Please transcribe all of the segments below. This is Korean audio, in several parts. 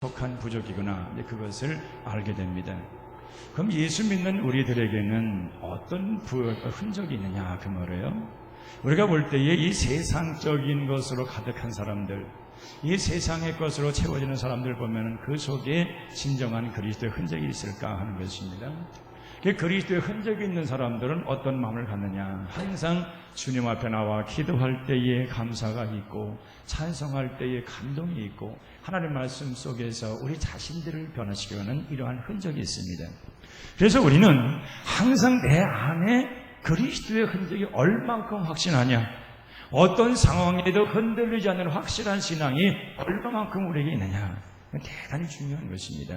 속한 부족이구나, 그것을 알게 됩니다. 그럼 예수 믿는 우리들에게는 어떤 흔적이 있느냐 그 말이에요. 우리가 볼 때에 이 세상적인 것으로 가득한 사람들, 이 세상의 것으로 채워지는 사람들 보면 그 속에 진정한 그리스도의 흔적이 있을까 하는 것입니다. 그리스도의 흔적이 있는 사람들은 어떤 마음을 갖느냐, 항상 주님 앞에 나와 기도할 때에 감사가 있고 찬송할 때에 감동이 있고 하나님의 말씀 속에서 우리 자신들을 변화시키는 이러한 흔적이 있습니다. 그래서 우리는 항상 내 안에 그리스도의 흔적이 얼만큼 확신하냐, 어떤 상황에도 흔들리지 않는 확실한 신앙이 얼마만큼 우리에게 있느냐, 대단히 중요한 것입니다.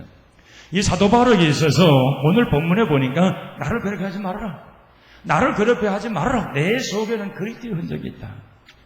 이 사도 바울에게 있어서 오늘 본문에 보니까 나를 괴롭혀하지 말아라, 나를 괴롭혀하지 말아라, 내 속에는 그리스도의 흔적이 있다.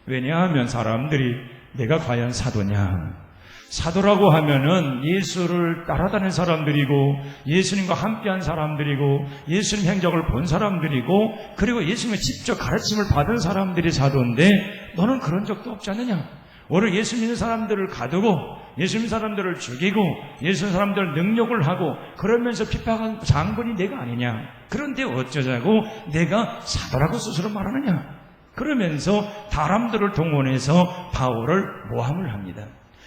왜냐하면 사람들이 내가 과연 사도냐, 사도라고 하면은 예수를 따라다니는 사람들이고 예수님과 함께한 사람들이고 예수님 행적을 본 사람들이고 그리고 예수님의 직접 가르침을 받은 사람들이 사도인데 너는 그런 적도 없지 않느냐? 오늘 예수 믿는 사람들을 가두고 예수 믿는 사람들을 죽이고 예수 믿는 사람들 능력을 하고 그러면서 핍박한 장군이 내가 아니냐? 그런데 어쩌자고 내가 사도라고 스스로 말하느냐? 그러면서 사람들을 동원해서 바울을 모함을 합니다.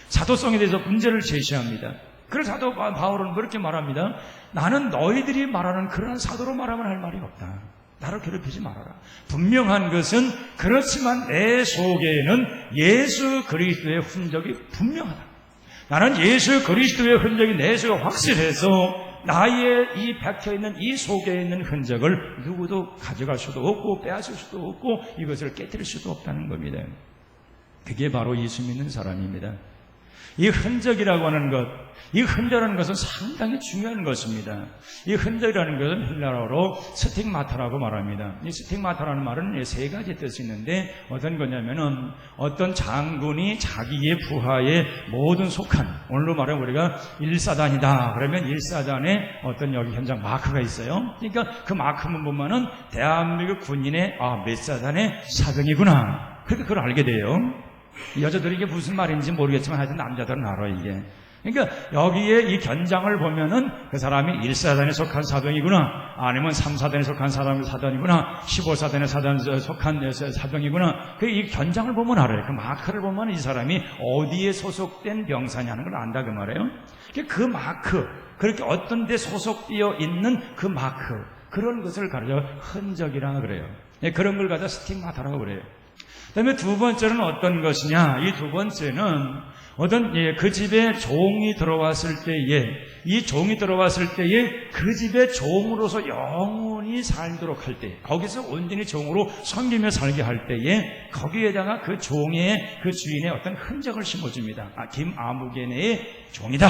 사도성에 대해서 문제를 제시합니다. 그래서 사도 바울은 그렇게 말합니다. 나는 너희들이 말하는 그런 사도로 말하면 할 말이 없다. 나를 괴롭히지 말아라. 분명한 것은 그렇지만 내 속에는 예수 그리스도의 흔적이 분명하다. 나는 예수 그리스도의 흔적이 내 속에 확실해서 나의 이 박혀있는 이 속에 있는 흔적을 누구도 가져갈 수도 없고 빼앗을 수도 없고 이것을 깨뜨릴 수도 없다는 겁니다. 그게 바로 예수 믿는 사람입니다. 이 흔적이라고 하는 것, 이 흔적이라는 것은 상당히 중요한 것입니다. 이 흔적이라는 것은 헬라어로 스틱마타라고 말합니다. 이 스틱마타라는 말은 세 가지 뜻이 있는데 어떤 거냐면은 어떤 장군이 자기의 부하에 모든 속한, 오늘로 말하면 우리가 1사단이다 그러면 1사단에 어떤 여기 현장 마크가 있어요. 그러니까 그 마크만 보면은 대한민국 군인의 몇 사단의 사병이구나, 그렇게 그걸 알게 돼요. 여자들이 이게 무슨 말인지 모르겠지만 하여튼 남자들은 알아 이게. 그러니까 여기에 이 견장을 보면은 그 사람이 1사단에 속한 사병이구나, 아니면 3사단에 속한 사병이구나, 15사단에 속한 사병이구나. 이 견장을 보면 알아요. 그 마크를 보면 이 사람이 어디에 소속된 병사냐는 걸 안다 그 말이에요. 그 마크, 그렇게 어떤 데 소속되어 있는 그 마크, 그런 것을 가르쳐 흔적이라 그래요. 그런 걸 가지고 스틱마타라고 그래요. 그 다음에 두 번째는 어떤 것이냐, 이 두 번째는 어떤 그 집에 종이 들어왔을 때에, 이 종이 들어왔을 때에 그 집에 종으로서 영원히 살도록 할 때, 거기서 온전히 종으로 섬기며 살게 할 때에 거기에다가 그 종의 그 주인의 어떤 흔적을 심어줍니다. 김아무개네의 종이다,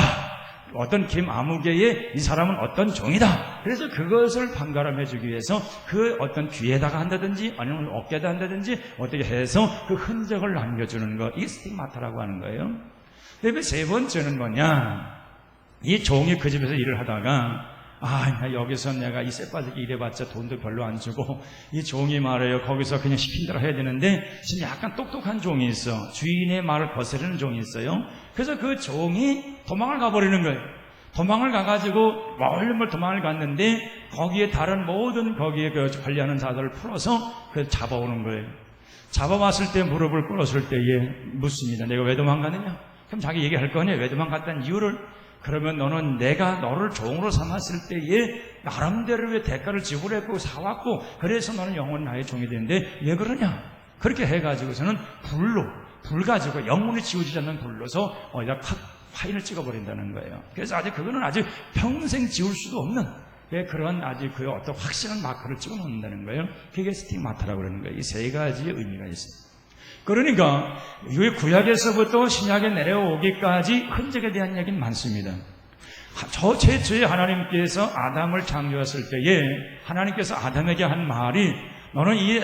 어떤 김아무개의 이 사람은 어떤 종이다. 그래서 그것을 판가름해주기 위해서 그 어떤 귀에다가 한다든지 아니면 어깨에다 한다든지 어떻게 해서 그 흔적을 남겨주는 것, 이 스틱마타라고 하는 거예요. 그다음에 세 번째는 뭐냐, 이 종이 그 집에서 일을 하다가 여기서 내가 이 쎄빠지게 일해봤자 돈도 별로 안 주고 이 종이 말해요, 거기서 그냥 시킨 대로 해야 되는데 지금 약간 똑똑한 종이 있어. 주인의 말을 거스르는 종이 있어요. 그래서 그 종이 도망을 가버리는 거예요. 도망을 가가지고 멀리 도망을 갔는데 거기에 다른 모든 거기에 그 관리하는 자들을 풀어서 그 잡아오는 거예요. 잡아왔을 때 무릎을 꿇었을 때에 묻습니다. 내가 왜 도망갔느냐? 그럼 자기 얘기할 거 아니에요. 왜 도망갔다는 이유를. 그러면 너는 내가 너를 종으로 삼았을 때에 나름대로의 대가를 지불했고 사왔고 그래서 너는 영원히 나의 종이 되는데 왜 그러냐? 그렇게 해가지고서는 불 가지고 영혼이 지워지지 않는 불로서 어디다 파인을 찍어버린다는 거예요. 그래서 그거는 아직 평생 지울 수도 없는 그런 아직 그 어떤 확실한 마크를 찍어 놓는다는 거예요. 그게 스틱마타라고 그러는 거예요. 이 세 가지의 의미가 있어요. 그러니까 이 구약에서부터 신약에 내려오기까지 흔적에 대한 얘기는 많습니다. 저 최초에 하나님께서 아담을 창조했을 때에 하나님께서 아담에게 한 말이 너는 이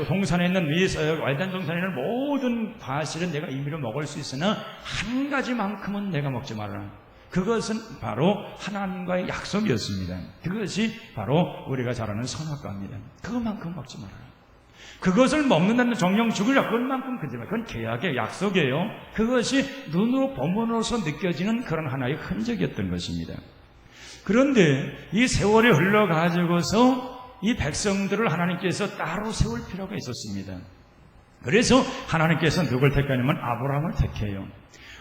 동산에 있는 에덴 동산에 있는 모든 과실은 내가 임의로 먹을 수 있으나 한 가지만큼은 내가 먹지 말아라. 그것은 바로 하나님과의 약속이었습니다. 그것이 바로 우리가 잘 아는 선악과입니다. 그것만큼 먹지 말아라. 그것을 먹는다는 정령 죽으려 그것만큼 그건 계약의 약속이에요. 그것이 눈으로 보면서 느껴지는 그런 하나의 흔적이었던 것입니다. 그런데 이 세월이 흘러가지고서 이 백성들을 하나님께서 따로 세울 필요가 있었습니다. 그래서 하나님께서 누굴 택하냐면 아브라함을 택해요.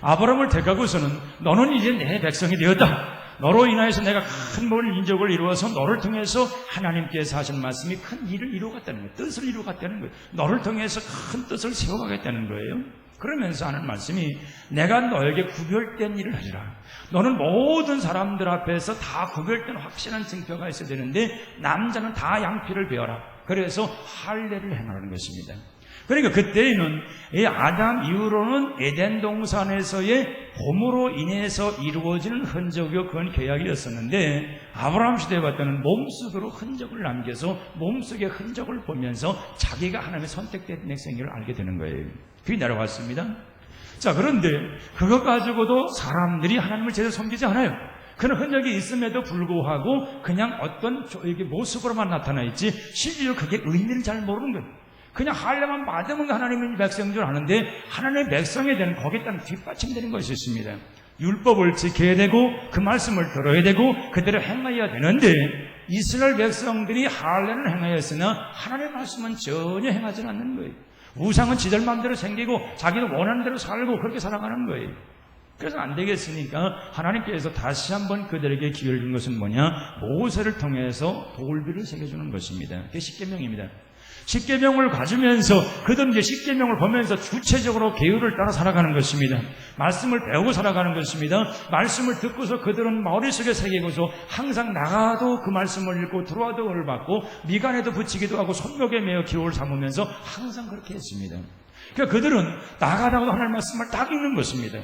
아브라함을 택하고서는 너는 이제 내 백성이 되었다. 너로 인하여서 내가 큰 민족을 이루어서 너를 통해서 하나님께서 하신 말씀이 큰 일을 이루어갔다는 거예요. 뜻을 이루어갔다는 거예요. 너를 통해서 큰 뜻을 세워가겠다는 거예요. 그러면서 하는 말씀이 내가 너에게 구별된 일을 하리라. 너는 모든 사람들 앞에서 다 구별된 확실한 증표가 있어야 되는데 남자는 다 양피를 베어라. 그래서 할례를 행하라는 것입니다. 그러니까 그때에는 이 아담 이후로는 에덴 동산에서의 봄으로 인해서 이루어지는 흔적이고 그건 계약이었었는데 아브라함 시대에 봤더니 몸속으로 흔적을 남겨서 몸속의 흔적을 보면서 자기가 하나님의 선택된 백성을 알게 되는 거예요. 그게 내려왔습니다. 자, 그런데 그것 가지고도 사람들이 하나님을 제대로 섬기지 않아요. 그런 흔적이 있음에도 불구하고 그냥 어떤 모습으로만 나타나 있지 실제로 그게 의미를 잘 모르는 거예요. 그냥 할례만 받으면 하나님의 백성인 줄 아는데 하나님의 백성에 대한 거기에 따른 뒷받침되는 것이 있습니다. 율법을 지켜야 되고 그 말씀을 들어야 되고 그대로 행해야 되는데 이스라엘 백성들이 할례는 행하였으나 하나님의 말씀은 전혀 행하지 않는 거예요. 우상은 지들 마음대로 생기고 자기도 원하는 대로 살고 그렇게 살아가는 거예요. 그래서 안 되겠으니까 하나님께서 다시 한번 그들에게 기회를 준 것은 뭐냐? 모세를 통해서 돌비를 새겨주는 것입니다. 그게 십계명입니다. 십계명을 가지면서 그들은 이제 십계명을 보면서 주체적으로 계율을 따라 살아가는 것입니다. 말씀을 배우고 살아가는 것입니다. 말씀을 듣고서 그들은 머릿속에 새기고서 항상 나가도 그 말씀을 읽고 들어와도 은혜를 받고 미간에도 붙이기도 하고 손목에 매어 기호를 삼으면서 항상 그렇게 했습니다. 그러니까 그들은 나가다가도 하나님의 말씀을 딱 읽는 것입니다.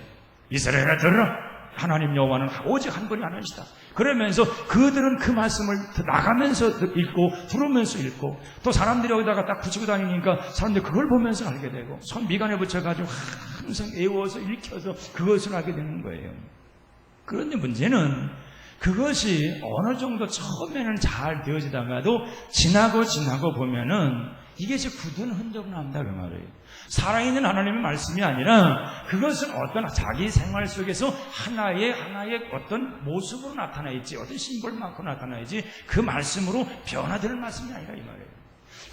이스라엘아 들으라. 하나님 여호와는 오직 한 분이 하나이시다. 그러면서 그들은 그 말씀을 나가면서 읽고 들으면서 읽고 또 사람들이 여기다가 딱 붙이고 다니니까 사람들이 그걸 보면서 알게 되고 손 미간에 붙여가지고 항상 애워서 읽혀서 그것을 알게 되는 거예요. 그런데 문제는 그것이 어느 정도 처음에는 잘 되어지다가도 지나고 보면은 이것이 굳은 흔적을 남다 그 말이에요. 살아있는 하나님의 말씀이 아니라 그것은 어떤 자기 생활 속에서 하나의 어떤 모습으로 나타나 있지, 어떤 심벌만큼 나타나 있지, 그 말씀으로 변화되는 말씀이 아니라 이 말이에요.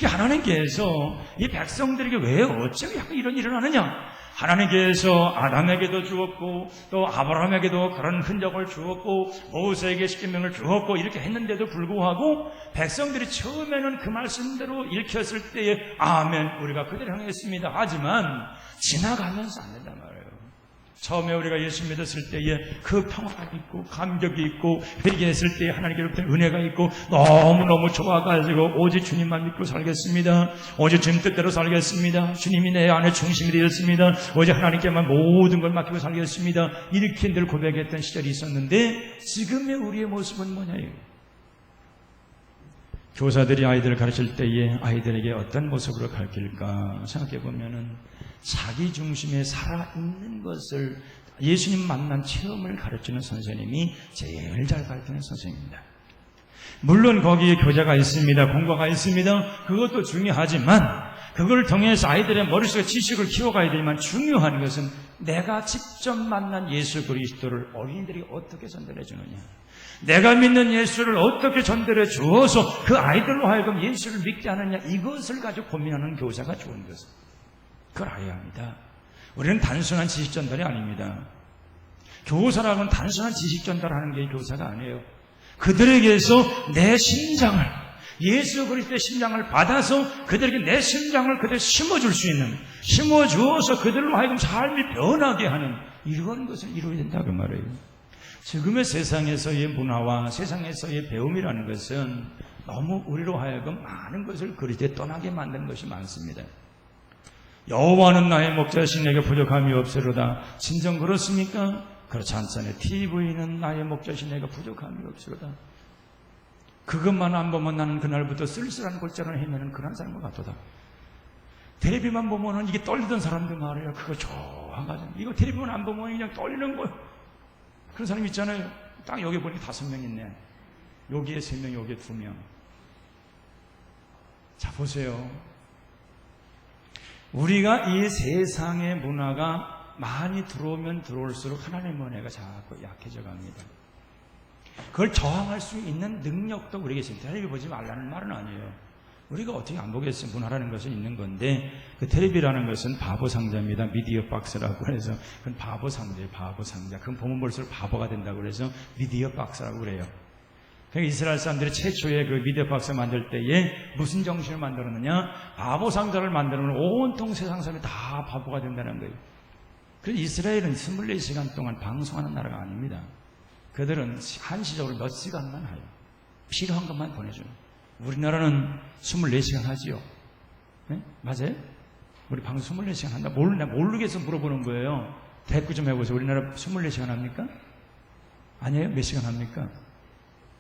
하나님께서 이 백성들에게 왜 어쩌고 이런 일을 하느냐? 하나님께서 아담에게도 주었고 또 아브라함에게도 그런 흔적을 주었고 모세에게 십계명을 주었고 이렇게 했는데도 불구하고 백성들이 처음에는 그 말씀대로 읽혔을 때에 아멘 우리가 그대로 행했습니다. 하지만 지나가면서 안 된단 말이에요. 처음에 우리가 예수 믿었을 때에 그 평화가 있고 감격이 있고 회개했을 때에 하나님께로부터 은혜가 있고 너무너무 좋아가지고 오직 주님만 믿고 살겠습니다. 오직 주님 뜻대로 살겠습니다. 주님이 내 안에 중심이 되었습니다. 오직 하나님께만 모든 걸 맡기고 살겠습니다. 이렇게 늘 고백했던 시절이 있었는데 지금의 우리의 모습은 뭐냐요? 교사들이 아이들을 가르칠 때에 아이들에게 어떤 모습으로 가르칠까 생각해보면은 자기 중심에 살아있는 것을 예수님 만난 체험을 가르치는 선생님이 제일 잘 가르치는 선생님입니다. 물론 거기에 교재가 있습니다. 공부가 있습니다. 그것도 중요하지만 그걸 통해서 아이들의 머릿속에 지식을 키워가야 되지만 중요한 것은 내가 직접 만난 예수 그리스도를 어린이들이 어떻게 전달해 주느냐, 내가 믿는 예수를 어떻게 전달해 주어서 그 아이들로 하여금 예수를 믿게 하느냐, 이것을 가지고 고민하는 교사가 좋은 것입니다. 그걸 알아야 합니다. 우리는 단순한 지식 전달이 아닙니다. 교사라고는 단순한 지식 전달하는 게 교사가 아니에요. 그들에게서 내 심장을, 예수 그리스도의 심장을 받아서 그들에게 내 심장을 그대로 심어줄 수 있는, 심어주어서 그들로 하여금 삶이 변하게 하는 이런 것을 이루어야 된다 그 말이에요. 지금의 세상에서의 문화와 세상에서의 배움이라는 것은 너무 우리로 하여금 많은 것을 그리스도에 떠나게 만드는 것이 많습니다. 여호와는 나의 목자신 내게 부족함이 없으로다. 진정 그렇습니까? 그렇지 않잖아요. TV는 나의 목자신 내게 부족함이 없으로다. 그것만 안 보면 나는 그날부터 쓸쓸한 골짜기를 헤매는 그런 사람과 같도다. 텔레비만 보면은 이게 떨리던 사람들 말이에요. 그거 좋아가지고 이거 텔레비만 안 보면 그냥 떨리는 거예요. 그런 사람 있잖아요. 딱 여기 보니까 5명 있네. 여기에 3명, 여기에 2명. 자 보세요. 우리가 이 세상의 문화가 많이 들어오면 들어올수록 하나님의 은혜가 자꾸 약해져 갑니다. 그걸 저항할 수 있는 능력도 우리에게 있습니다. 텔레비 보지 말라는 말은 아니에요. 우리가 어떻게 안 보겠어요? 문화라는 것은 있는 건데, 그 텔레비라는 것은 바보 상자입니다. 미디어 박스라고 해서. 그건 바보 상자예요. 바보 상자. 그건 보면 볼수록 바보가 된다고 그래서 미디어 박스라고 그래요. 그러니까 이스라엘 사람들이 최초의 그 미디어 박스 만들 때에 무슨 정신을 만들었느냐? 바보 상자를 만들면 온통 세상 사람이 다 바보가 된다는 거예요. 그래서 이스라엘은 24시간 동안 방송하는 나라가 아닙니다. 그들은 한시적으로 몇 시간만 해요. 필요한 것만 보내줘요. 우리나라는 24시간 하지요. 네? 맞아요? 우리 방송 24시간 한다. 모르겠어 물어보는 거예요. 대꾸 좀 해보세요. 우리나라 24시간 합니까? 아니에요? 몇 시간 합니까?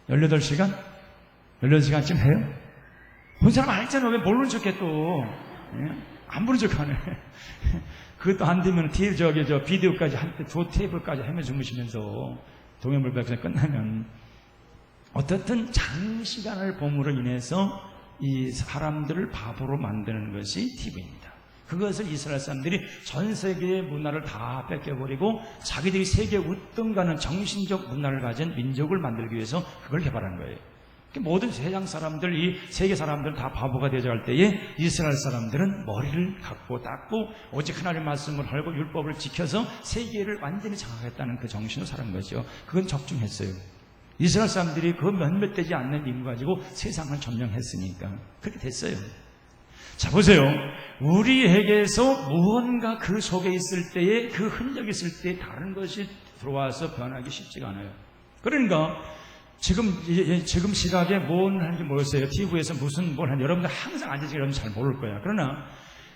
18시간? 18시간쯤 해요? 본 사람 알잖아. 왜 모르는 척해 또. 예? 안 보는 척 하네. 그것도 안 되면 비디오까지 한때 테이블까지 하며 주무시면서 동해물박에서 끝나면 어떻든 장시간을 봄으로 인해서 이 사람들을 바보로 만드는 것이 TV입니다. 그것을 이스라엘 사람들이 전 세계의 문화를 다 뺏겨버리고 자기들이 세계 우등가는 정신적 문화를 가진 민족을 만들기 위해서 그걸 개발한 거예요. 모든 세상 사람들, 이 세계 사람들 다 바보가 되어갈 때에 이스라엘 사람들은 머리를 갖고 닦고 오직 하나님의 말씀을 헐고 율법을 지켜서 세계를 완전히 장악했다는 그 정신으로 살은 거죠. 그건 적중했어요. 이스라엘 사람들이 그 몇몇 되지 않는 힘 가지고 세상을 점령했으니까 그렇게 됐어요. 자 보세요. 우리에게서 무언가 그 속에 있을 때에 그 흔적이 있을 때 다른 것이 들어와서 변하기 쉽지가 않아요. 그러니까 지금 시각에 뭘 하는지 모르겠어요. TV에서 뭘 하는지 여러분들 항상 앉아서 여러분 잘 모를 거야. 그러나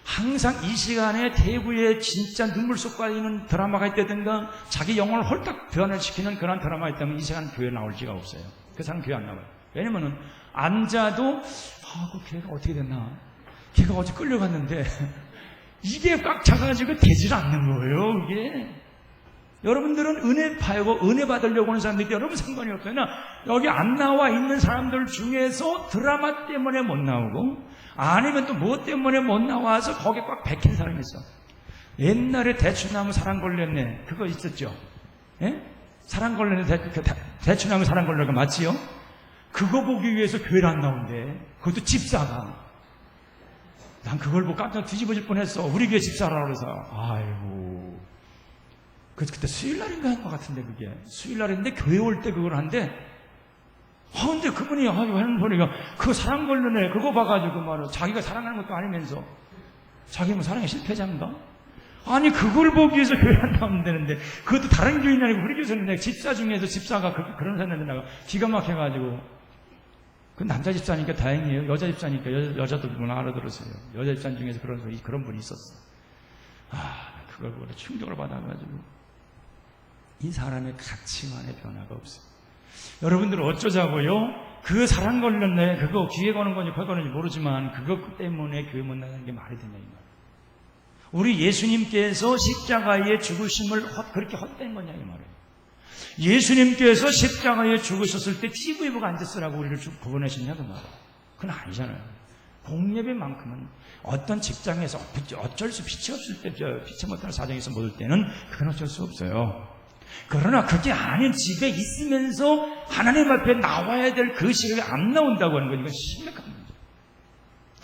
항상 이 시간에 대구에 진짜 눈물 쏙 빠지는 드라마가 있다든가 자기 영혼을 홀딱 변화시키는 그런 드라마가 있다면 이 시간 교회에 나올 지가 없어요. 그 사람 교회 안 나와요. 왜냐면은 앉아도 그 걔가 어떻게 됐나? 걔가 어제 끌려갔는데 이게 꽉 차가지고 되질 않는 거예요. 이게 여러분들은 은혜 파고 은혜 받으려고 하는 사람들이 여러분 상관이 없어요. 여기 안 나와 있는 사람들 중에서 드라마 때문에 못 나오고 아니면 또 뭐 때문에 못 나와서 거기에 꽉 박힌 사람이 있어. 옛날에 대추나무 사랑 걸렸네 그거 있었죠. 예? 사랑 걸렸네 대추나무 사랑 걸린 거 맞지요? 그거 보기 위해서 교회를 안 나온대. 그것도 집사가. 난 그걸 보고 깜짝 뒤집어질 뻔했어. 우리 교회 집사라고 그래서 아이고 그때 수요일날인가 한 것 같은데 그게 수요일날인데 교회 올 때 그걸 한대. 근데 그분이 하는 소리가 그 사랑 걸린 애 그거 봐가지고 말이야 자기가 사랑하는 것도 아니면서 자기 뭐 사랑의 실패자인가? 아니 그걸 보기 위해서 교회 안 나오면 되는데 그것도 다른 교인이 아니고 우리 교회는 집사 중에서 집사가 그런 사람인데 내가 기가 막혀가지고 그 남자 집사니까 다행이에요. 여자 집사니까 여자도 문화 알아들었어요. 여자 집사 중에서 그런 분이 있었어. 그걸 보고 충격을 받아가지고 이 사람의 가치관의 변화가 없어요. 여러분들은 어쩌자고요? 그 사랑 걸렸네 그거 귀에 거는 건지 코에 거는지 모르지만 그것 때문에 교회 못 나가는 게 말이 되냐 이 말. 우리 예수님께서 십자가에 죽으심을 그렇게 헛된 거냐 이 말이에요. 예수님께서 십자가에 죽으셨을 때 TV 보고 앉았으라고 우리를 구원하셨냐 그 말이에요. 그건 아니잖아요. 공예배만큼은 어떤 직장에서 어쩔 수 빛이 없을 때 빛이 못하는 사정에서 못 올 때는 그건 어쩔 수 없어요. 그러나 그게 아닌 집에 있으면서 하나님 앞에 나와야 될 그 시간이 안 나온다고 하는 건 이건 심각한 문제예요.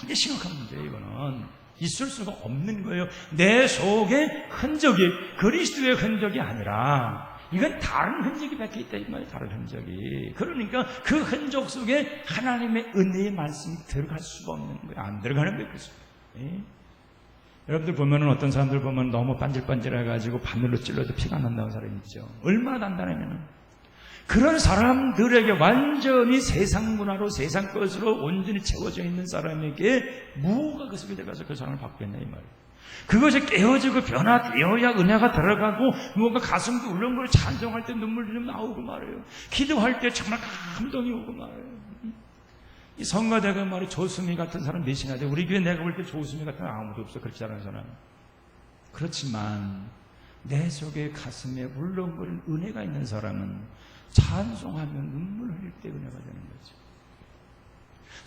이게 심각한 문제예요. 이거는 있을 수가 없는 거예요. 내 속에 흔적이 그리스도의 흔적이 아니라 이건 다른 흔적이 박혀있다 이 말이에요. 다른 흔적이. 그러니까 그 흔적 속에 하나님의 은혜의 말씀이 들어갈 수가 없는 거예요. 안 들어가는 거예요. 예? 여러분들 보면은 어떤 사람들 보면 너무 반질반질해가지고 바늘로 찔러도 피가 난다는 사람이 있죠. 얼마나 단단하면은 그런 사람들에게 완전히 세상 문화로 세상 것으로 온전히 채워져 있는 사람에게 무엇가 그 속에 들어가서 그 사람을 바꾸겠냐 이 말이에요. 그것이 깨어지고 변화되어야 은혜가 들어가고 무언가 가슴도 울렁거리고 찬송할 때 눈물이 좀 나오고 말이에요. 기도할 때 정말 감동이 오고 말이에요. 이 성가대가 말이 조수미 같은 사람 몇이나 돼. 우리 교회 내가 볼 때 조수미 같은 사람 아무도 없어. 그렇게 잘하는 사람. 그렇지만 내 속에 가슴에 울렁거리는 은혜가 있는 사람은 찬송하면 눈물 흘릴 때 은혜가 되는 거죠.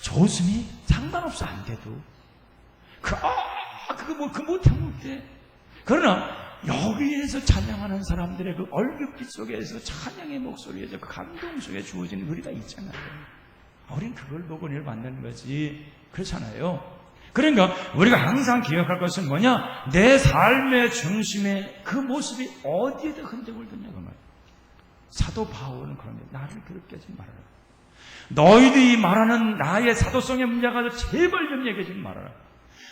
조수미 상관없어 안 돼도 그거 못해. 그러나 여기에서 찬양하는 사람들의 그 얼격기 속에서 찬양의 목소리에서 그 감동 속에 주어지는 의리가 있잖아요. 우린 그걸 보고 은혜를 받는 거지. 그렇잖아요. 그러니까 우리가 항상 기억할 것은 뭐냐? 내 삶의 중심에 그 모습이 어디에다 흔적을 뒀냐고 말이에요. 사도 바울은 그런데 나를 그렇게 하지 말아라. 너희들이 말하는 나의 사도성의 문제가 제발 좀 얘기하지 말아라.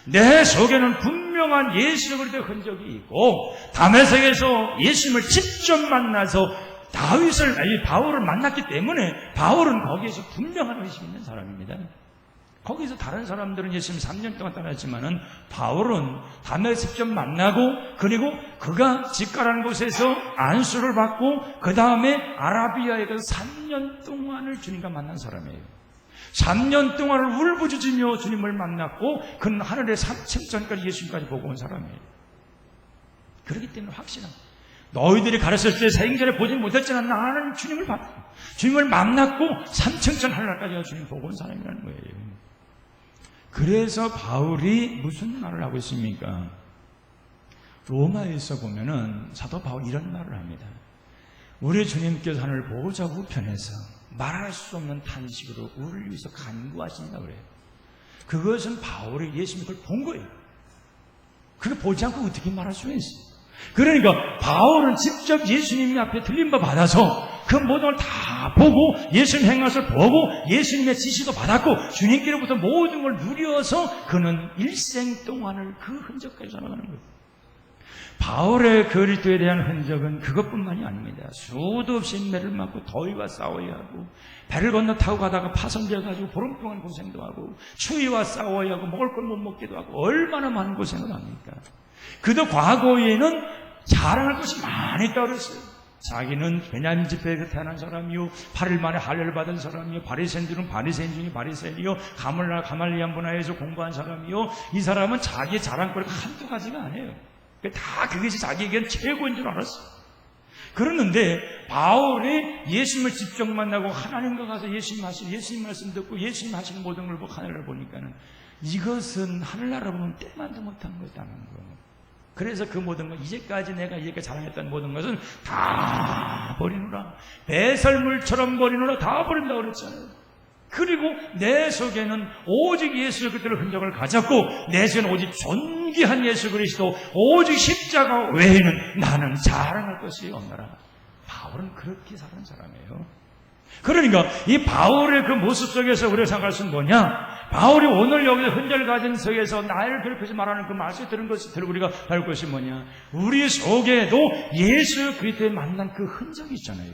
내 속에는 분명한 예수 그리스도의 흔적이 있고 다메섹에서 예수님을 직접 만나서 바울을 만났기 때문에 바울은 거기에서 분명한 의심이 있는 사람입니다. 거기서 다른 사람들은 예수님 3년 동안 따랐지만은 바울은 다메섹 직접 만나고 그리고 그가 집가라는 곳에서 안수를 받고 그 다음에 아라비아에 가서 3년 동안을 주님과 만난 사람이에요. 3년 동안을 울부짖으며 주님을 만났고 그는 하늘의 3층 전까지 예수님까지 보고 온 사람이에요. 그렇기 때문에 확신합니다. 너희들이 가르쳤을 때 생전에 보지 못했지만 나는 주님을 봤고 주님을 만났고 3층 전 하늘까지 주님 보고 온 사람이라는 거예요. 그래서 바울이 무슨 말을 하고 있습니까? 로마에서 보면은 사도 바울이 이런 말을 합니다. 우리 주님께서 하늘을 보호자 우편에서 말할 수 없는 탄식으로 우리를 위해서 간구하신다 그래요. 그것은 바울이 예수님을 그걸 본 거예요. 그걸 보지 않고 어떻게 말할 수가 있어요? 그러니까 바울은 직접 예수님 앞에 들림바 받아서 그 모든 걸 다 보고 예수님 행하심을 보고 예수님의 지시도 받았고 주님께로부터 모든 걸 누려서 그는 일생 동안을 그 흔적까지 살아가는 거예요. 바울의 그리스도에 대한 흔적은 그것뿐만이 아닙니다. 수도 없이 인매를 맞고 더위와 싸워야 하고 배를 건너 타고 가다가 파손되어가지고 보름 동안 고생도 하고 추위와 싸워야 하고 먹을 걸 못 먹기도 하고 얼마나 많은 고생을 합니까? 그도 과거에는 자랑할 것이 많이 있다고 그랬어요. 자기는 베냐민 집회에서 태어난 사람이요 8일 만에 할례를 받은 사람이요 바리새인들은 바리새인 중에 바리새인이요 가말리안 문화에서 공부한 사람이요 이 사람은 자기의 자랑거리가 한두 가지가 아니에요. 다 그것이 자기에겐 최고인 줄 알았어요. 그러는데 바울이 예수님을 직접 만나고 하나님과 가서 예수님 말씀 듣고 예수님 하시는 모든 걸 보고 하늘을 보니까는 이것은 하늘나라 보면 때만도 못한 것이라는 거예요. 그래서 그 모든 것, 이제까지 내가 이렇게 자랑했던 모든 것은 다 버리노라. 배설물처럼 버리노라. 다 버린다고 그랬잖아요. 그리고 내 속에는 오직 예수 그리스도의 흔적을 가졌고 내 속에는 오직 존귀한 예수 그리스도 오직 십자가 외에는 나는 자랑할 것이 없노라. 바울은 그렇게 사는 사람이에요. 그러니까 이 바울의 그 모습 속에서 우리가 생각할 수 있는 뭐냐? 바울이 오늘 여기서 흔적을 가진 속에서 나를 괴롭히지 말라는 그 말씀을 들은 것을 들고 우리가 배울 것이 뭐냐? 우리 속에도 예수 그리스도에 만난 그 흔적이 있잖아요.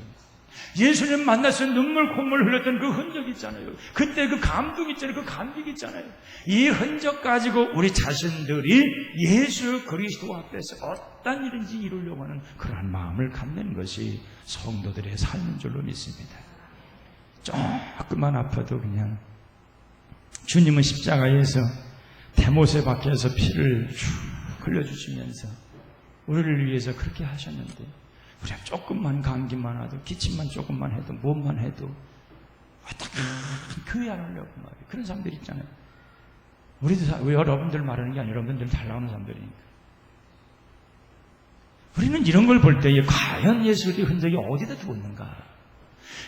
예수님 만나서 눈물 콧물 흘렸던 그 흔적이 있잖아요. 그때 그 감동이 있잖아요. 그 감격이 있잖아요. 이 흔적 가지고 우리 자신들이 예수 그리스도 앞에서 어떤 일인지 이루려고 하는 그러한 마음을 갖는 것이 성도들의 삶인 줄로 믿습니다. 조금만 아파도 그냥 주님은 십자가에서 대못에 박혀서 피를 쭉 흘려주시면서 우리를 위해서 그렇게 하셨는데 우리가 조금만 감기만 하도 기침만 조금만 해도 몸만 해도 어떻게 교회 안 하려고 말이에요. 그런 사람들 있잖아요. 우리 여러분들 말하는 게 아니라 여러분들 잘 나오는 사람들이니까. 우리는 이런 걸 볼 때에 과연 예수 그리스도의 흔적이 어디다 두었는가?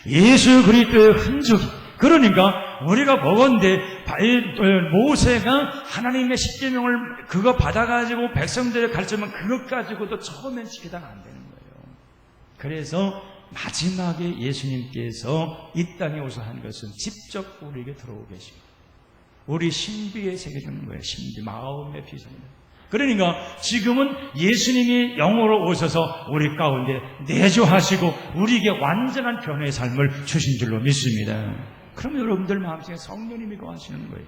예수 그리스도의 흔적. 그러니까 우리가 보건대 모세가 하나님의 십계명을 그거 받아가지고 백성들의 가르치면 그것 가지고도 처음엔 지키다가 안 되는 거예요. 그래서 마지막에 예수님께서 이 땅에 오셔서 한 것은 직접 우리에게 들어오고 계시고 우리 신비에 새겨주는 거예요. 신비, 마음의 비전입니다. 그러니까 지금은 예수님이 영으로 오셔서 우리 가운데 내주하시고 우리에게 완전한 변화의 삶을 주신 줄로 믿습니다. 그럼 여러분들 마음속에 성령님이 거하시는 거예요.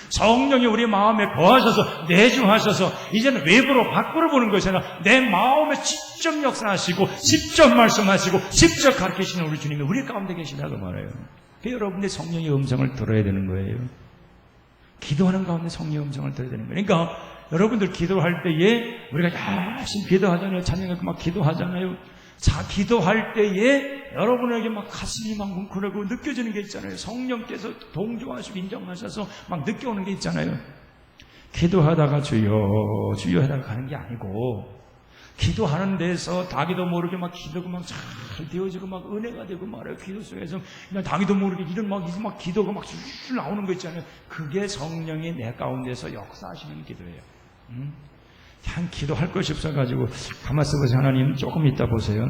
성령이 우리 마음에 거하셔서 내주하셔서 이제는 외부로 밖으로 보는 것이 아니라 내 마음에 직접 역사하시고 직접 말씀하시고 직접 가르치시는 우리 주님이 우리 가운데 계시다고 말해요. 여러분의 성령의 음성을 들어야 되는 거예요. 기도하는 가운데 성령의 음성을 들어야 되는 거예요. 그러니까 여러분들 기도할 때에 우리가 열심히 기도하잖아요. 찬양하고 막 기도하잖아요. 자, 기도할 때에 여러분에게 막 가슴이 막 뭉클하고 느껴지는 게 있잖아요. 성령께서 동조하시고 인정하셔서 막 느껴오는 게 있잖아요. 기도하다가 주여 주여 하다가 가는 게 아니고, 기도하는 데서 자기도 모르게 막 기도가 막 잘 되어지고 막 은혜가 되고 말해요. 기도 속에서 그냥 자기도 모르게 이런 막 기도가 막 술 나오는 거 있잖아요. 그게 성령이 내 가운데서 역사하시는 기도예요. 그냥 기도할 것이 없어가지고 가만 있어보세요. 하나님 조금 있다 보세요.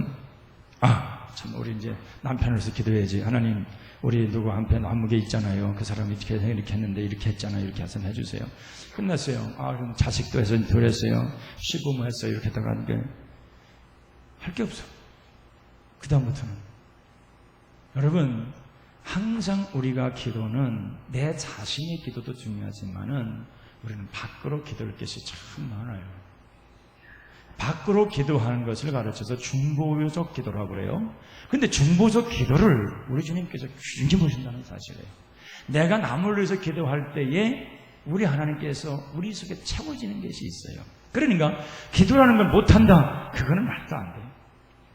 참 우리 이제 남편으로서 기도해야지. 하나님 우리 누구 한편 안무게 있잖아요. 그 사람이 이렇게 했는데 이렇게 했잖아요. 이렇게 해서 해주세요. 끝났어요. 그럼 자식도 해서 덜 했어요. 시부모 했어요. 이렇게 했다가 할 게 없어. 그 다음부터는 여러분, 항상 우리가 기도는 내 자신의 기도도 중요하지만은 우리는 밖으로 기도할 것이 참 많아요. 밖으로 기도하는 것을 가르쳐서 중보적 기도라고 그래요. 근데 중보적 기도를 우리 주님께서 중심보신다는 사실이에요. 내가 남을 위해서 기도할 때에 우리 하나님께서 우리 속에 채워지는 것이 있어요. 그러니까 기도라는 걸 못한다, 그거는 말도 안 돼요.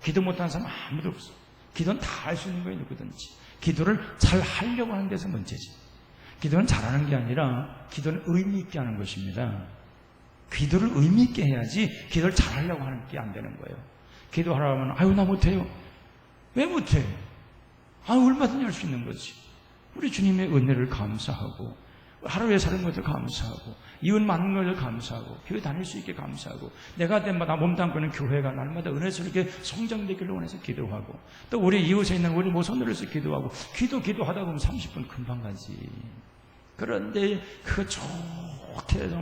기도 못하는 사람 아무도 없어. 기도는 다 할 수 있는 거예요. 누구든지. 기도를 잘 하려고 하는 데서 문제지. 기도는 잘하는 게 아니라 기도는 의미 있게 하는 것입니다. 기도를 의미 있게 해야지 기도를 잘하려고 하는 게 안 되는 거예요. 기도하라면 아유 나 못해요. 왜 못해? 얼마든지 할 수 있는 거지. 우리 주님의 은혜를 감사하고, 하루에 사는 것을 감사하고, 이웃 만난 것을 감사하고, 교회 다닐 수 있게 감사하고, 내가 때마다 몸담고 있는 교회가 날마다 은혜스럽게 성장되기를 원해서 기도하고, 또 우리 이웃에 있는 우리 모성들에서 기도하고, 기도하다 보면 30분 금방 가지. 그런데 그거 좋게 해서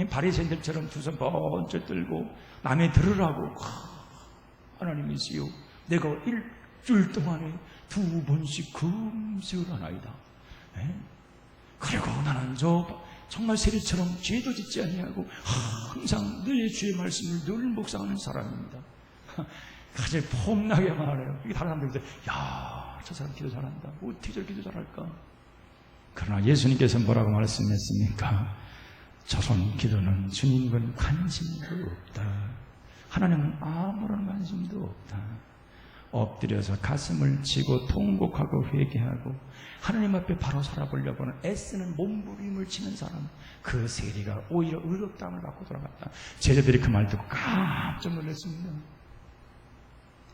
바리새인들처럼 두 손 번쩍 들고 남의 들으라고, 하나님이시여 내가 일주일 동안에 2번씩 금식을 하나이다. 그리고 나는 정말 세리처럼 죄도 짓지 아니하고 항상 늘 주의 말씀을 늘 묵상하는 사람입니다. 가장 폼나게 말해요. 이게 다른 사람들이 야, 저 사람 기도 잘한다. 어떻게 저렇게 기도 잘할까? 그러나 예수님께서 뭐라고 말씀했습니까? 저런 기도는 주님은 관심도 없다. 하나님은 아무런 관심도 없다. 엎드려서 가슴을 치고 통곡하고 회개하고 하나님 앞에 바로 살아보려고 하는 애쓰는 몸부림을 치는 사람, 그 세리가 오히려 의롭다함을 받고 돌아갔다. 제자들이 그 말 듣고 깜짝 놀랐습니다.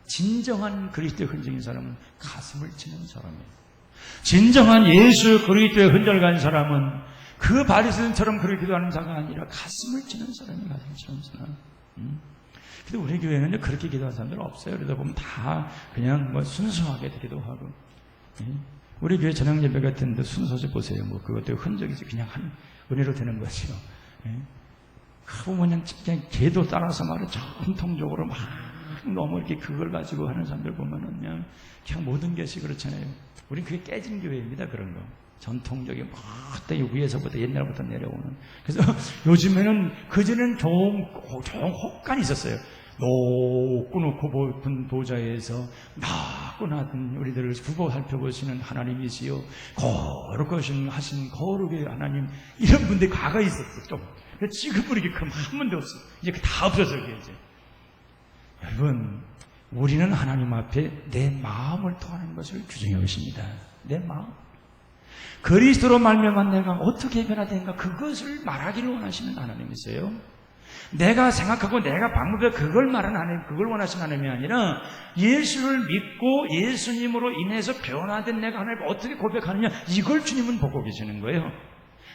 진정한 그리스도의 흔적인 사람은 가슴을 치는 사람이에요. 진정한 예수 그리스도의 흔적을 가진 사람은 그 바리새인처럼 그렇게 기도하는 자가 아니라 가슴을 치는 사람이 가슴을 치는 사람. 근데 우리 교회는 그렇게 기도하는 사람들 없어요. 그러다 보면 다 그냥 순수하게 기도하고. 우리 교회 저녁 예배 같은 데 순서지 보세요. 그것도 흔적이지. 그냥 한 은혜로 되는 거죠. 그거 그냥 개도 따라서 말을 전통적으로 막 너무 이렇게 그걸 가지고 하는 사람들 보면은 그냥 모든 것이 그렇잖아요. 우린 그게 깨진 교회입니다. 그런 거. 전통적인 막 위에서부터 옛날부터 내려오는. 그래서 요즘에는 그전에는 좋은 혹간이 있었어요. 높고 높은 보좌에서 나고나든 우리들을 후보 살펴보시는 하나님이시요 거룩하신 하신 거룩의 하나님, 이런 분들이 과거에 있었어. 좀. 지금은 이렇게 한 번도 없어. 이제 다 없어서 그게 이제. 여러분, 우리는 하나님 앞에 내 마음을 통하는 것을 규정해 오십니다. 내 마음. 그리스도로 말미암아 내가 어떻게 변화된가, 그것을 말하기를 원하시는 하나님이세요. 내가 생각하고 내가 방법에 그걸 말하는 하나님, 그걸 원하시는 하나님이 아니라 예수를 믿고 예수님으로 인해서 변화된 내가 하나님을 어떻게 고백하느냐, 이걸 주님은 보고 계시는 거예요.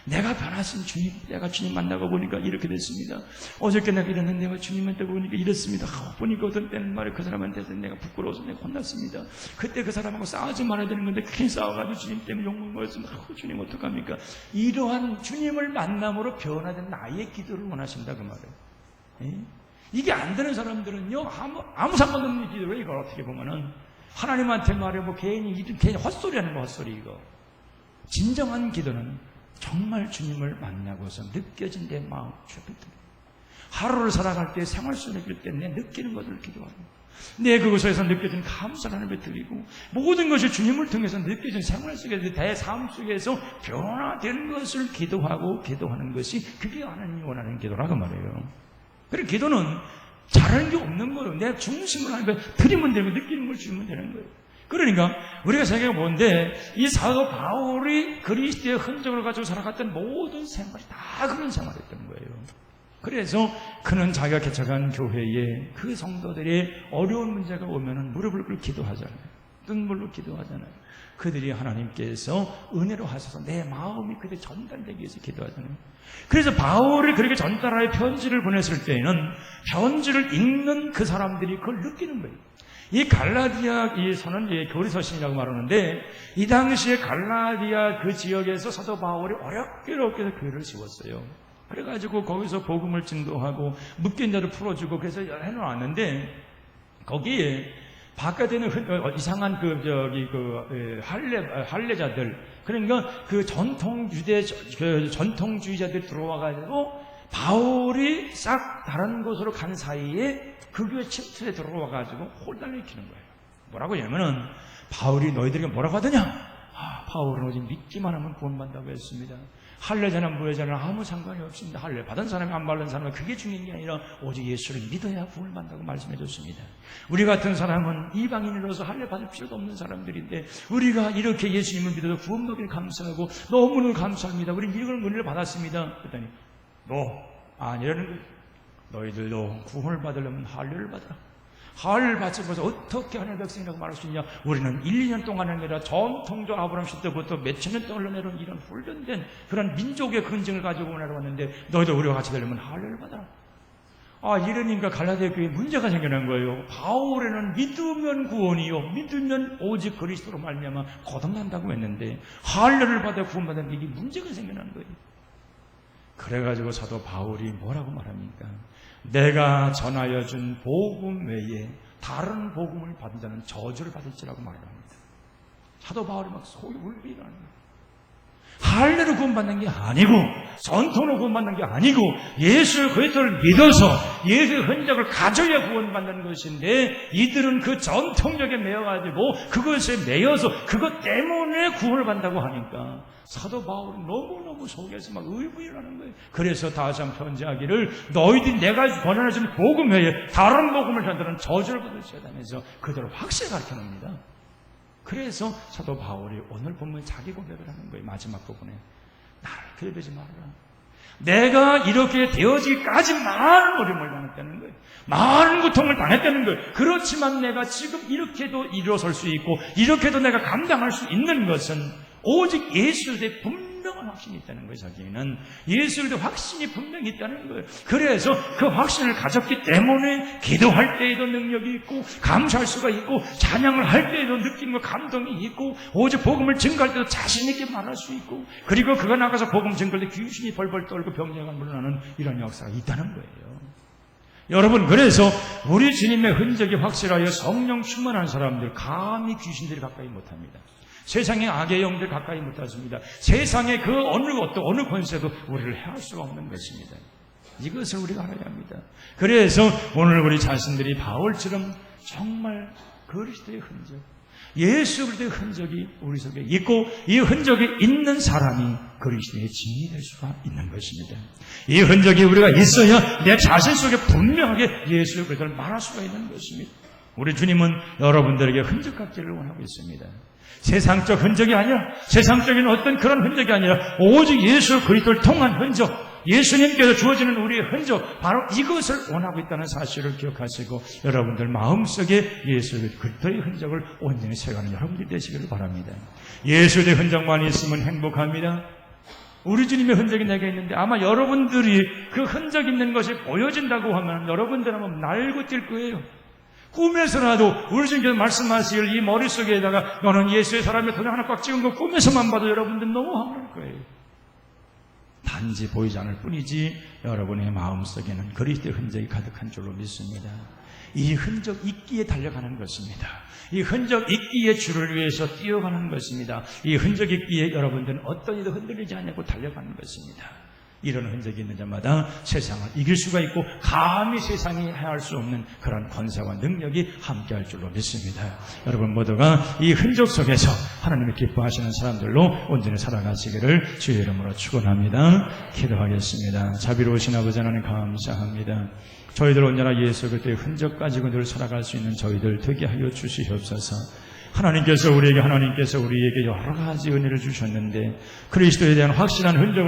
내가 변하신 주님, 내가 주님 만나고 보니까 이렇게 됐습니다. 어저께 내가 이랬는데 주님한테 보니까 이랬습니다. 보니까 어떤 때는 말이에요. 그 사람한테서 내가 부끄러워서 내가 혼났습니다. 그때 그 사람하고 싸우지 말아야 되는 건데 괜히 싸워가지고 주님 때문에 욕먹었습니다. 주님 어떡합니까? 이러한 주님을 만남으로 변화된 나의 기도를 원하신다 그 말이에요. 이게 안 되는 사람들은요, 아무 상관없는 기도를, 이걸 어떻게 보면은 하나님한테 말해 괜히 헛소리 하는 거, 헛소리 이거. 진정한 기도는 정말 주님을 만나고서 느껴진 내 마음, 하루를 살아갈 때 생활 속에 느낄 때 내 느끼는 것을 기도하고, 내 그곳에서 느껴진 감사를 하나님께 드리고, 모든 것이 주님을 통해서 느껴진 생활 속에서, 내 삶 속에서 변화되는 것을 기도하는 것이, 그게 하나님이 원하는 기도라고 말해요. 그리고 기도는 잘하는 게 없는 거예요. 내 중심을 하나님께 드리면 되고 느끼는 걸 주면 되는 거예요. 그러니까 우리가 생각해 보는데, 이 사도 바울이 그리스도의 흔적을 가지고 살아갔던 모든 생활이 다 그런 생활이었던 거예요. 그래서 그는 자기가 개척한 교회에 그 성도들이 어려운 문제가 오면은 무릎을 꿇고 기도하잖아요. 눈물로 기도하잖아요. 그들이 하나님께서 은혜로 하셔서 내 마음이 그들이 전달되기 위해서 기도하잖아요. 그래서 바울이 그렇게 전달하여 편지를 보냈을 때에는 편지를 읽는 그 사람들이 그걸 느끼는 거예요. 이 갈라디아 이 서는 교리서신이라고 말하는데, 이 당시에 갈라디아 그 지역에서 사도 바울이 어렵게 교회를 세웠어요. 그래가지고 거기서 복음을 증거하고 묶인 자를 풀어주고 그래서 해놓았는데, 거기에 바깥에는 이상한 할례자들, 그러니까 그 전통주의자들 들어와가지고 바울이 싹 다른 곳으로 간 사이에 그 교회 침투에 들어와가지고 혼란을 일으키는 거예요. 뭐라고 하냐면은, 바울이 너희들에게 뭐라고 하더냐? 바울은 오직 믿기만 하면 구원받는다고 했습니다. 할례자나 무례자는 아무 상관이 없습니다. 할례 받은 사람이 안 받은 사람은 그게 중요한 게 아니라 오직 예수를 믿어야 구원받는다고 말씀해 줬습니다. 우리 같은 사람은 이방인으로서 할례 받을 필요도 없는 사람들인데, 우리가 이렇게 예수님을 믿어서 구원받기를 감사하고 너무너무 감사합니다. 우리 이런 은혜를 받았습니다. 그랬더니 아니라는 거예요. 너희들도 구원을 받으려면 할례를 받아라. 할례를 받지 못해서 어떻게 하나님의 백성이라고 말할 수 있냐? 우리는 1, 2년 동안 아니라 전통조 아브라함 시대부터 몇천 년 동안 흘러내려온 이런 훈련된 그런 민족의 근증을 가지고 내려왔는데, 너희도 우리와 같이 되려면 할례를 받아라. 이러니까 갈라디아 교회에 문제가 생겨난 거예요. 바울에는 믿으면 구원이요, 믿으면 오직 그리스도로 말미암아 거듭난다고 했는데, 할례를 받아 구원받는 이게 문제가 생겨난 거예요. 그래가지고 사도 바울이 뭐라고 말합니까? 내가 전하여 준 복음 외에 다른 복음을 받은 자는 저주를 받을지라고 말합니다. 사도 바울이 막 속이 울리라는 거예요. 할례로 구원받는 게 아니고, 전통으로 구원받는 게 아니고, 예수 그리스도를 믿어서 예수의 흔적을 가져야 구원받는 것인데, 이들은 그 전통력에 매여가지고 그것에 매여서 그것 때문에 구원을 받는다고 하니까 사도 바울은 너무너무 속에서 막 의부일하는 거예요. 그래서 다시 한번 편지하기를, 너희들이 내가 권한해준 복음 외에 다른 복음을 전하는 저주를 받으셔야 하면서 그대로 확실히 가르쳐놓습니다. 그래서 사도 바울이 오늘 보면 자기 고백을 하는 거예요. 마지막 부분에 나를 괴롭히지 말아라. 내가 이렇게 되어지기까지 많은 어려움을 당했다는 거예요. 많은 고통을 당했다는 거예요. 그렇지만 내가 지금 이렇게도 일어설 수 있고 이렇게도 내가 감당할 수 있는 것은 오직 예수에 대해 분명한 확신이 있다는 거예요. 자기는 예수에 대해 확신이 분명히 있다는 거예요. 그래서 그 확신을 가졌기 때문에 기도할 때에도 능력이 있고, 감사할 수가 있고, 찬양을 할 때에도 느낌과 감동이 있고, 오직 복음을 증거할 때도 자신 있게 말할 수 있고, 그리고 그가 나가서 복음 증거할 때 귀신이 벌벌 떨고 병자가 물러나는 이런 역사가 있다는 거예요. 여러분, 그래서 우리 주님의 흔적이 확실하여 성령 충만한 사람들 감히 귀신들이 가까이 못합니다. 세상의 악의 영들 가까이 못하십니다. 세상의 그 어느 권세도 우리를 해할 수가 없는 것입니다. 이것을 우리가 알아야 합니다. 그래서 오늘 우리 자신들이 바울처럼 정말 그리스도의 흔적, 예수 그리스도의 흔적이 우리 속에 있고, 이 흔적이 있는 사람이 그리스도의 증인이 될 수가 있는 것입니다. 이 흔적이 우리가 있어야 내 자신 속에 분명하게 예수 그리스도를 말할 수가 있는 것입니다. 우리 주님은 여러분들에게 흔적 갖기를 원하고 있습니다. 세상적 흔적이 아니라, 세상적인 어떤 그런 흔적이 아니라 오직 예수 그리스도를 통한 흔적, 예수님께서 주어지는 우리의 흔적, 바로 이것을 원하고 있다는 사실을 기억하시고 여러분들 마음속에 예수 그리스도의 흔적을 온전히 새가는 여러분들이 되시기를 바랍니다. 예수의 흔적만 있으면 행복합니다. 우리 주님의 흔적이 내게 있는데, 아마 여러분들이 그 흔적 있는 것이 보여진다고 하면 여러분들은 아마 날고 뛸 거예요. 꿈에서라도 우리 주님께서 말씀하실 이 머릿속에다가 너는 예수의 사람의 도장 하나 꽉 찍은 거 꿈에서만 봐도 여러분들 너무 화날 거예요. 단지 보이지 않을 뿐이지 여러분의 마음속에는 그리스도의 흔적이 가득한 줄로 믿습니다. 이 흔적 있기에 달려가는 것입니다. 이 흔적 있기에 주를 위해서 뛰어가는 것입니다. 이 흔적 있기에 여러분들은 어떤 일도 흔들리지 않고 달려가는 것입니다. 이런 흔적이 있는 자마다 세상을 이길 수가 있고, 감히 세상이 해할 수 없는 그런 권세와 능력이 함께할 줄로 믿습니다. 여러분 모두가 이 흔적 속에서 하나님을 기뻐하시는 사람들로 온전히 살아가시기를 주의 이름으로 축원합니다. 기도하겠습니다. 자비로우신 아버지 하나님 감사합니다. 저희들 언제나 예수 그리스도의 흔적 가지고 늘 살아갈 수 있는 저희들 되게 하여 주시옵소서. 하나님께서 우리에게 여러 가지 은혜를 주셨는데 그리스도에 대한 확실한 흔적을